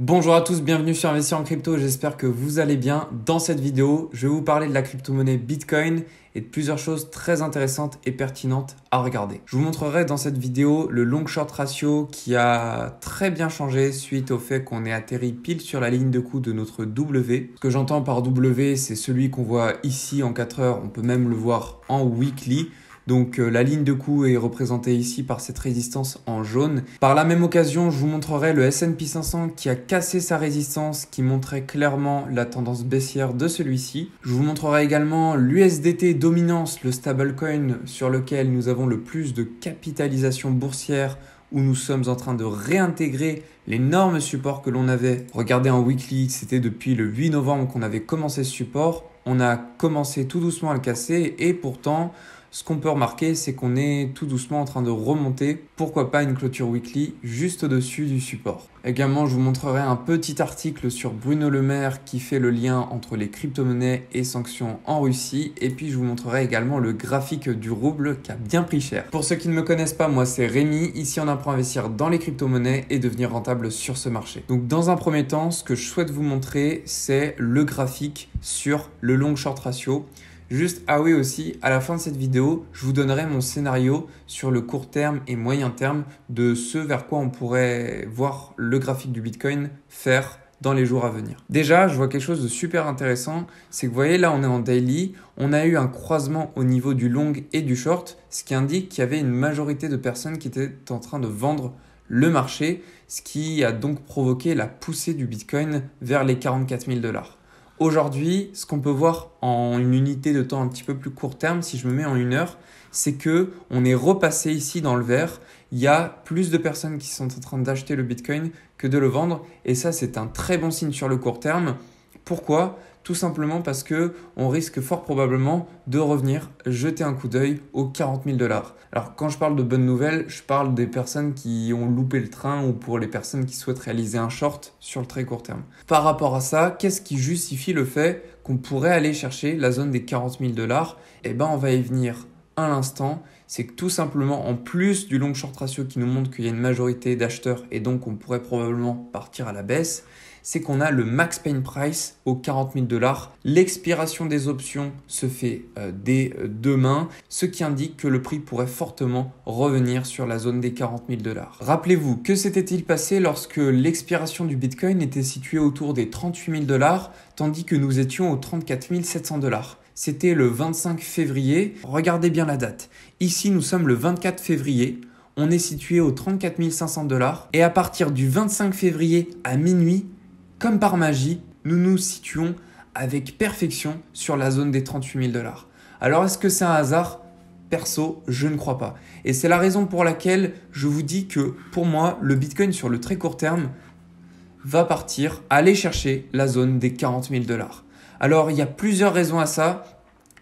Bonjour à tous, bienvenue sur Investir en crypto, j'espère que vous allez bien. Dans cette vidéo, je vais vous parler de la crypto-monnaie Bitcoin et de plusieurs choses très intéressantes et pertinentes à regarder. Je vous montrerai dans cette vidéo le long-short ratio qui a très bien changé suite au fait qu'on ait atterri pile sur la ligne de coup de notre W. Ce que j'entends par W, c'est celui qu'on voit ici en 4 heures, on peut même le voir en weekly. Donc la ligne de coup est représentée ici par cette résistance en jaune. Par la même occasion, je vous montrerai le S&P 500 qui a cassé sa résistance, qui montrait clairement la tendance baissière de celui-ci. Je vous montrerai également l'USDT dominance, le stablecoin sur lequel nous avons le plus de capitalisation boursière, où nous sommes en train de réintégrer l'énorme support que l'on avait. Regardez en weekly, c'était depuis le 8 novembre qu'on avait commencé ce support. On a commencé tout doucement à le casser et pourtant, ce qu'on peut remarquer, c'est qu'on est tout doucement en train de remonter. Pourquoi pas une clôture weekly juste au-dessus du support. Également, je vous montrerai un petit article sur Bruno Le Maire qui fait le lien entre les crypto-monnaies et sanctions en Russie. Et puis, je vous montrerai également le graphique du rouble qui a bien pris cher. Pour ceux qui ne me connaissent pas, moi, c'est Rémi. Ici, on apprend à investir dans les crypto-monnaies et devenir rentable sur ce marché. Donc, dans un premier temps, ce que je souhaite vous montrer, c'est le graphique sur le long-short ratio. Juste, ah oui aussi, à la fin de cette vidéo, je vous donnerai mon scénario sur le court terme et moyen terme de ce vers quoi on pourrait voir le graphique du Bitcoin faire dans les jours à venir. Déjà, je vois quelque chose de super intéressant, c'est que vous voyez là on est en daily, on a eu un croisement au niveau du long et du short, ce qui indique qu'il y avait une majorité de personnes qui étaient en train de vendre le marché, ce qui a donc provoqué la poussée du Bitcoin vers les 44 000 $. Aujourd'hui, ce qu'on peut voir en une unité de temps un petit peu plus court terme, si je me mets en 1 heure, c'est que on est repassé ici dans le vert. Il y a plus de personnes qui sont en train d'acheter le Bitcoin que de le vendre. Et ça, c'est un très bon signe sur le court terme. Pourquoi ? Tout simplement parce que on risque fort probablement de revenir jeter un coup d'œil aux 40 000 $. Alors quand je parle de bonnes nouvelles, je parle des personnes qui ont loupé le train ou pour les personnes qui souhaitent réaliser un short sur le très court terme. Par rapport à ça, qu'est-ce qui justifie le fait qu'on pourrait aller chercher la zone des 40 000 $? Eh ben on va y venir à l'instant. C'est que tout simplement, en plus du long short ratio qui nous montre qu'il y a une majorité d'acheteurs et donc on pourrait probablement partir à la baisse, c'est qu'on a le max pain price aux 40 000 $. L'expiration des options se fait dès demain, ce qui indique que le prix pourrait fortement revenir sur la zone des 40 000 $. Rappelez-vous, que s'était-il passé lorsque l'expiration du Bitcoin était située autour des 38 000 $, tandis que nous étions aux 34 700 $. C'était le 25 février. Regardez bien la date. Ici, nous sommes le 24 février. On est situé aux 34 500 $. Et à partir du 25 février à minuit, comme par magie, nous nous situons avec perfection sur la zone des 38 000 $. Alors, est-ce que c'est un hasard ? Perso, je ne crois pas. Et c'est la raison pour laquelle je vous dis que pour moi, le Bitcoin sur le très court terme va partir, aller chercher la zone des 40 000 $. Alors, il y a plusieurs raisons à ça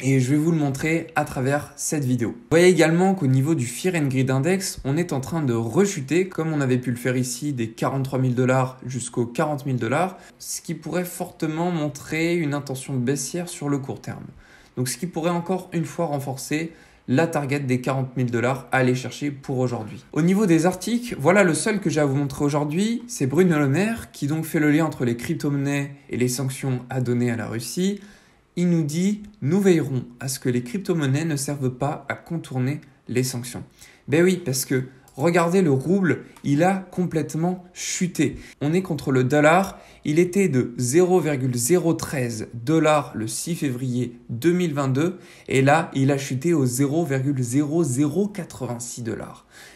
et je vais vous le montrer à travers cette vidéo. Vous voyez également qu'au niveau du Fear and Greed Index, on est en train de rechuter, comme on avait pu le faire ici, des 43 000 $ jusqu'aux 40 000 $, ce qui pourrait fortement montrer une intention baissière sur le court terme. Donc, ce qui pourrait encore une fois renforcer la target des 40 000 $ à aller chercher pour aujourd'hui. Au niveau des articles, voilà le seul que j'ai à vous montrer aujourd'hui, c'est Bruno Le Maire qui donc fait le lien entre les crypto-monnaies et les sanctions à donner à la Russie. Il nous dit « Nous veillerons à ce que les crypto-monnaies ne servent pas à contourner les sanctions ». Ben oui, parce que regardez le rouble, il a complètement chuté. On est contre le dollar, il était de 0,013 $ le 6 février 2022 et là, il a chuté au 0,0086 $.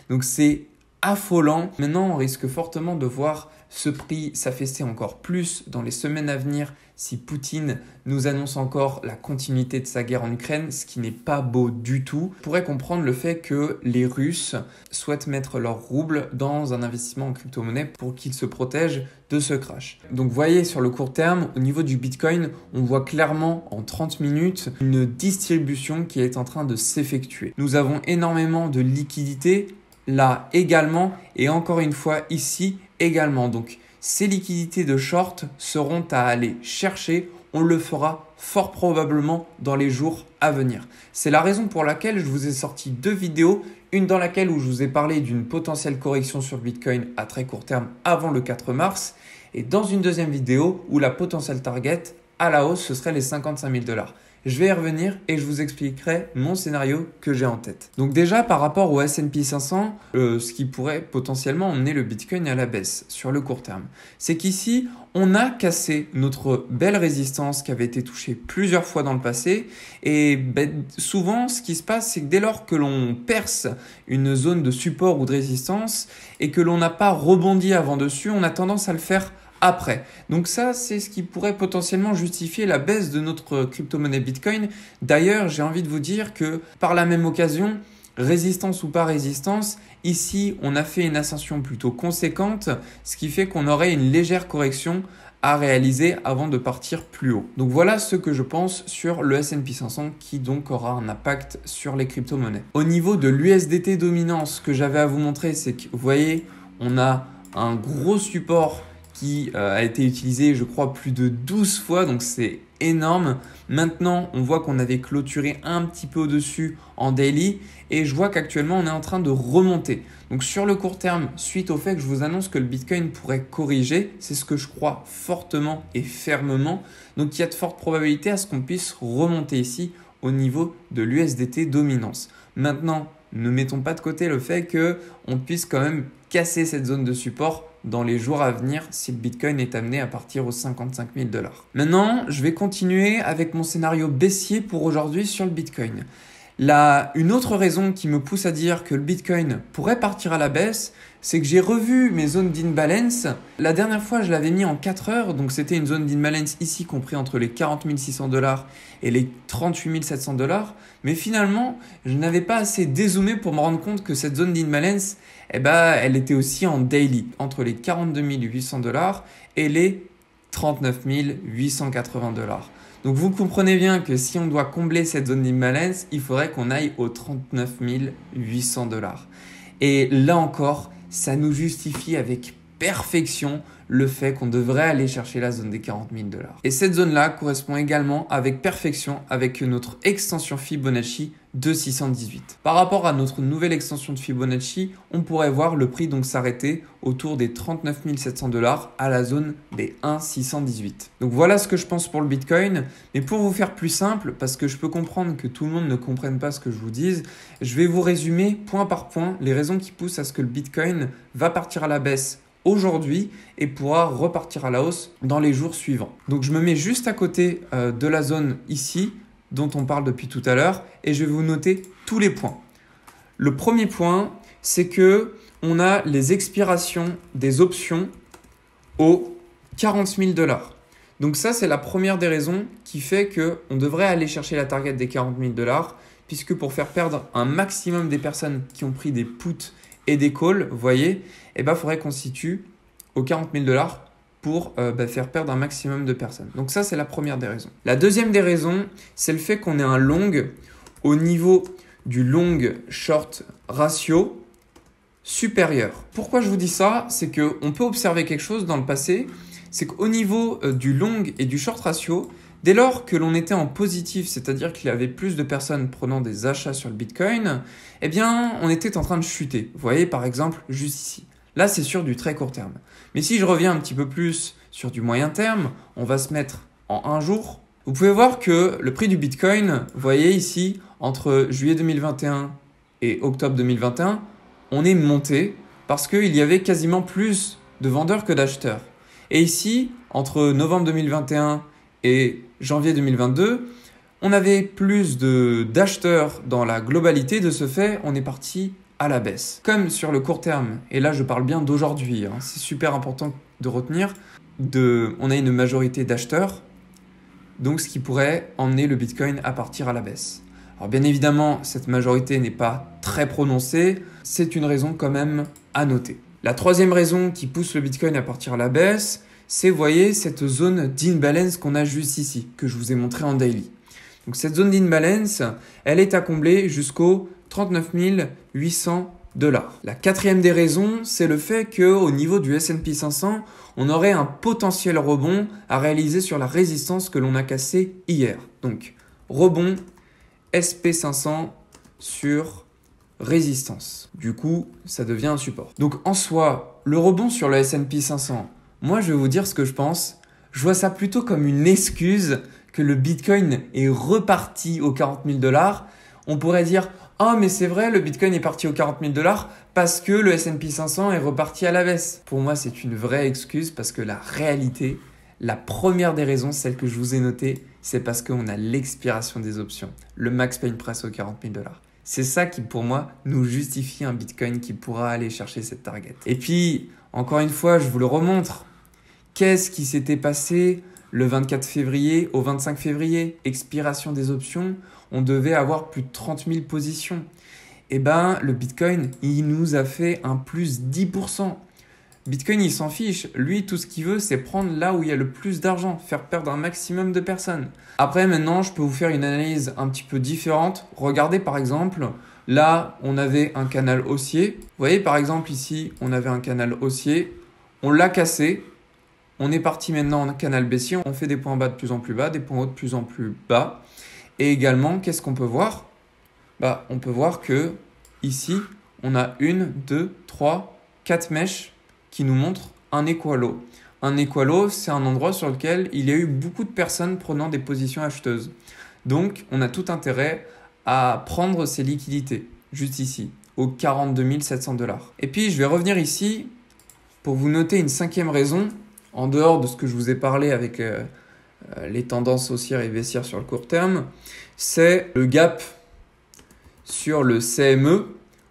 Donc c'est affolant. Maintenant, on risque fortement de voir ce prix s'affaisser encore plus dans les semaines à venir si Poutine nous annonce encore la continuité de sa guerre en Ukraine, ce qui n'est pas beau du tout. On pourrait comprendre le fait que les Russes souhaitent mettre leur rouble dans un investissement en crypto-monnaie pour qu'ils se protègent de ce crash. Donc vous voyez sur le court terme, au niveau du Bitcoin, on voit clairement en 30 minutes une distribution qui est en train de s'effectuer. Nous avons énormément de liquidités là également et encore une fois ici également. Donc ces liquidités de short seront à aller chercher. On le fera fort probablement dans les jours à venir. C'est la raison pour laquelle je vous ai sorti 2 vidéos. Une dans laquelle où je vous ai parlé d'une potentielle correction sur Bitcoin à très court terme avant le 4 mars et dans une deuxième vidéo où la potentielle target à la hausse, ce serait les 55 000 $. Je vais y revenir et je vous expliquerai mon scénario que j'ai en tête. Donc déjà, par rapport au S&P 500, ce qui pourrait potentiellement emmener le Bitcoin à la baisse sur le court terme, c'est qu'ici, on a cassé notre belle résistance qui avait été touchée plusieurs fois dans le passé. Et souvent, ce qui se passe, c'est que dès lors que l'on perce une zone de support ou de résistance et que l'on n'a pas rebondi avant dessus, on a tendance à le faire après. Donc ça, c'est ce qui pourrait potentiellement justifier la baisse de notre crypto-monnaie Bitcoin. D'ailleurs, j'ai envie de vous dire que par la même occasion, résistance ou pas résistance, ici, on a fait une ascension plutôt conséquente, ce qui fait qu'on aurait une légère correction à réaliser avant de partir plus haut. Donc voilà ce que je pense sur le S&P 500 qui donc aura un impact sur les crypto-monnaies. Au niveau de l'USDT dominance, ce que j'avais à vous montrer, c'est que vous voyez, on a un gros support qui a été utilisé, je crois, plus de 12 fois, donc c'est énorme. Maintenant, on voit qu'on avait clôturé un petit peu au-dessus en daily et je vois qu'actuellement, on est en train de remonter. Donc sur le court terme, suite au fait que je vous annonce que le Bitcoin pourrait corriger, c'est ce que je crois fortement et fermement. Donc il y a de fortes probabilités à ce qu'on puisse remonter ici au niveau de l'USDT dominance. Maintenant, ne mettons pas de côté le fait qu'on puisse quand même casser cette zone de support dans les jours à venir si le Bitcoin est amené à partir aux 55 000 $. Maintenant, je vais continuer avec mon scénario baissier pour aujourd'hui sur le Bitcoin. Une autre raison qui me pousse à dire que le Bitcoin pourrait partir à la baisse, c'est que j'ai revu mes zones d'imbalance. La dernière fois, je l'avais mis en 4 heures, donc c'était une zone d'imbalance ici compris entre les 40 600 $ et les 38 700 $. Mais finalement, je n'avais pas assez dézoomé pour me rendre compte que cette zone d'imbalance, elle était aussi en daily, entre les 42 800 $ et les 39 880 $. Donc vous comprenez bien que si on doit combler cette zone d'imbalance, il faudrait qu'on aille aux 39 800 $. Et là encore, ça nous justifie avec perfection le fait qu'on devrait aller chercher la zone des 40 000 $. Et cette zone-là correspond également avec perfection avec notre extension Fibonacci de 618. Par rapport à notre nouvelle extension de Fibonacci, on pourrait voir le prix donc s'arrêter autour des 39 700 $ à la zone des 1,618. Donc voilà ce que je pense pour le Bitcoin. Mais pour vous faire plus simple, parce que je peux comprendre que tout le monde ne comprenne pas ce que je vous dise, je vais vous résumer point par point les raisons qui poussent à ce que le Bitcoin va partir à la baisse aujourd'hui et pourra repartir à la hausse dans les jours suivants. Donc je me mets juste à côté de la zone ici dont on parle depuis tout à l'heure et je vais vous noter tous les points. Le premier point, c'est que on a les expirations des options aux 40 000 $. Donc ça, c'est la première des raisons qui fait qu'on devrait aller chercher la target des 40 000 $, puisque pour faire perdre un maximum des personnes qui ont pris des puts et des calls, vous voyez, faudrait qu'on se situe aux 40 000 $ pour faire perdre un maximum de personnes. Donc ça, c'est la première des raisons. La deuxième des raisons, c'est le fait qu'on ait un long au niveau du long short ratio supérieur. Pourquoi je vous dis ça? C'est qu'on peut observer quelque chose dans le passé, c'est qu'au niveau du long et du short ratio, dès lors que l'on était en positif, c'est-à-dire qu'il y avait plus de personnes prenant des achats sur le Bitcoin, on était en train de chuter. Vous voyez par exemple juste ici. Là, c'est sur du très court terme. Mais si je reviens un petit peu plus sur du moyen terme, on va se mettre en un jour. Vous pouvez voir que le prix du Bitcoin, vous voyez ici, entre juillet 2021 et octobre 2021, on est monté parce qu'il y avait quasiment plus de vendeurs que d'acheteurs. Et ici, entre novembre 2021 et janvier 2022, on avait plus d'acheteurs dans la globalité. De ce fait, on est parti à la baisse. Comme sur le court terme, et là je parle bien d'aujourd'hui, c'est super important de retenir, on a une majorité d'acheteurs, donc ce qui pourrait emmener le Bitcoin à partir à la baisse. Alors bien évidemment, cette majorité n'est pas très prononcée, c'est une raison quand même à noter. La troisième raison qui pousse le Bitcoin à partir à la baisse, c'est, vous voyez, cette zone d'imbalance qu'on a juste ici, que je vous ai montré en daily. Donc cette zone d'imbalance, elle est à combler jusqu'au 39 800 $. La quatrième des raisons, c'est le fait qu'au niveau du S&P 500, on aurait un potentiel rebond à réaliser sur la résistance que l'on a cassée hier. Donc rebond SP500 sur résistance. Du coup, ça devient un support. Donc en soi, le rebond sur le S&P 500, Moi, je vais vous dire ce que je pense. Je vois ça plutôt comme une excuse que le Bitcoin est reparti aux 40 000 $. On pourrait dire « Ah, mais c'est vrai, le Bitcoin est parti aux 40 000 $ parce que le S&P 500 est reparti à la baisse. » Pour moi, c'est une vraie excuse parce que la réalité, la première des raisons, celle que je vous ai notée, c'est parce qu'on a l'expiration des options, le max pain price aux 40 000 $. C'est ça qui, pour moi, nous justifie un Bitcoin qui pourra aller chercher cette target. Et puis, encore une fois, je vous le remontre. Qu'est-ce qui s'était passé le 24 février au 25 février? Expiration des options, on devait avoir plus de 30 000 positions. Eh ben, le Bitcoin, il nous a fait un plus 10%. Bitcoin, il s'en fiche. Lui, tout ce qu'il veut, c'est prendre là où il y a le plus d'argent, faire perdre un maximum de personnes. Après, maintenant, je peux vous faire une analyse un petit peu différente. Regardez, par exemple, là, on avait un canal haussier. Vous voyez, par exemple, ici, on avait un canal haussier. On l'a cassé. On est parti maintenant en canal baissier. On fait des points bas de plus en plus bas, des points hauts de plus en plus bas. Et également, qu'est-ce qu'on peut voir? On peut voir que ici, on a 1, 2, 3, 4 mèches qui nous montre un équalo. Un équalo, c'est un endroit sur lequel il y a eu beaucoup de personnes prenant des positions acheteuses. Donc, on a tout intérêt à prendre ces liquidités, juste ici, aux 42 700 $. Et puis, je vais revenir ici pour vous noter une cinquième raison, en dehors de ce que je vous ai parlé avec les tendances haussières et baissières sur le court terme, c'est le gap sur le CME,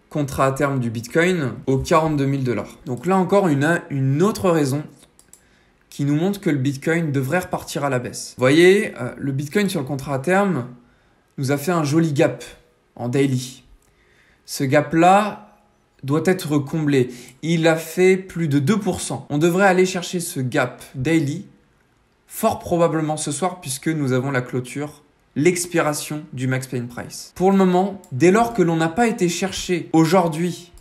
contrat à terme du Bitcoin, aux 42 000 $. Donc là encore, une autre raison qui nous montre que le Bitcoin devrait repartir à la baisse. Vous voyez, le Bitcoin sur le contrat à terme nous a fait un joli gap en daily. Ce gap-là doit être comblé. Il a fait plus de 2%. On devrait aller chercher ce gap daily fort probablement ce soir puisque nous avons la clôture, l'expiration du max pain price. Pour le moment, dès lors que l'on n'a pas été chercher aujourd'hui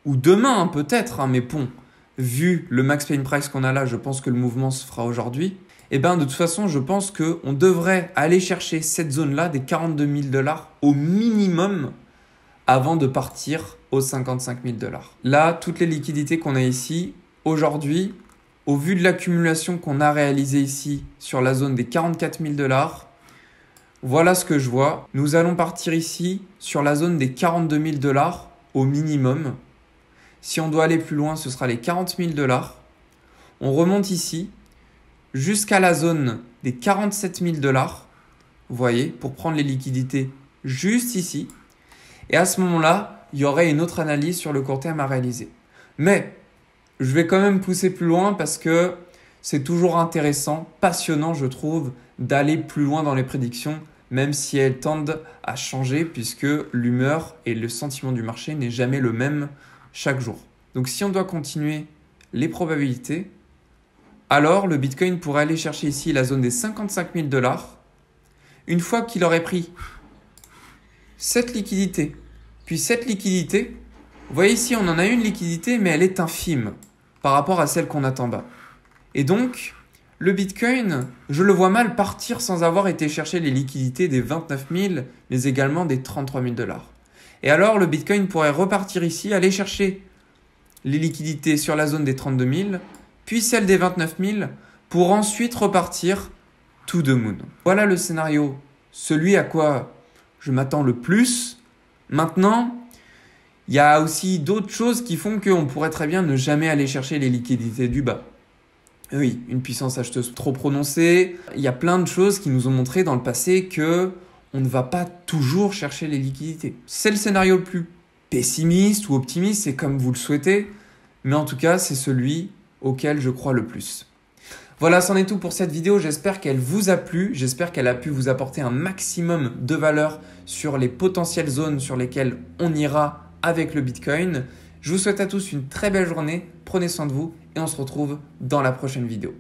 ou demain peut-être, mais bon, vu le max pain price qu'on a là, je pense que le mouvement se fera aujourd'hui. Et de toute façon, je pense qu'on devrait aller chercher cette zone-là des 42 000 $ au minimum avant de partir aux 55 000 $. Là, toutes les liquidités qu'on a ici, aujourd'hui, au vu de l'accumulation qu'on a réalisée ici sur la zone des 44 000 $, voilà ce que je vois. Nous allons partir ici sur la zone des 42 000 $ au minimum. Si on doit aller plus loin, ce sera les 40 000 $. On remonte ici jusqu'à la zone des 47 000 $. Vous voyez, pour prendre les liquidités juste ici. Et à ce moment-là, il y aurait une autre analyse sur le court terme à réaliser. Mais je vais quand même pousser plus loin parce que c'est toujours intéressant, passionnant, je trouve, d'aller plus loin dans les prédictions, même si elles tendent à changer puisque l'humeur et le sentiment du marché n'est jamais le même chaque jour. Donc si on doit continuer les probabilités, alors le Bitcoin pourrait aller chercher ici la zone des 55 000 $. Une fois qu'il aurait pris cette liquidité, puis cette liquidité, vous voyez ici on en a une liquidité mais elle est infime par rapport à celle qu'on attend bas. Et donc, le Bitcoin, je le vois mal partir sans avoir été chercher les liquidités des 29 000, mais également des 33 000 $. Et alors, le Bitcoin pourrait repartir ici, aller chercher les liquidités sur la zone des 32 000, puis celle des 29 000, pour ensuite repartir to the moon. Voilà le scénario, celui à quoi je m'attends le plus. Maintenant, il y a aussi d'autres choses qui font qu'on pourrait très bien ne jamais aller chercher les liquidités du bas. Oui, une puissance acheteuse trop prononcée. Il y a plein de choses qui nous ont montré dans le passé que on ne va pas toujours chercher les liquidités. C'est le scénario le plus pessimiste ou optimiste, c'est comme vous le souhaitez. Mais en tout cas, c'est celui auquel je crois le plus. Voilà, c'en est tout pour cette vidéo. J'espère qu'elle vous a plu. J'espère qu'elle a pu vous apporter un maximum de valeur sur les potentielles zones sur lesquelles on ira avec le Bitcoin. Je vous souhaite à tous une très belle journée. Prenez soin de vous et on se retrouve dans la prochaine vidéo.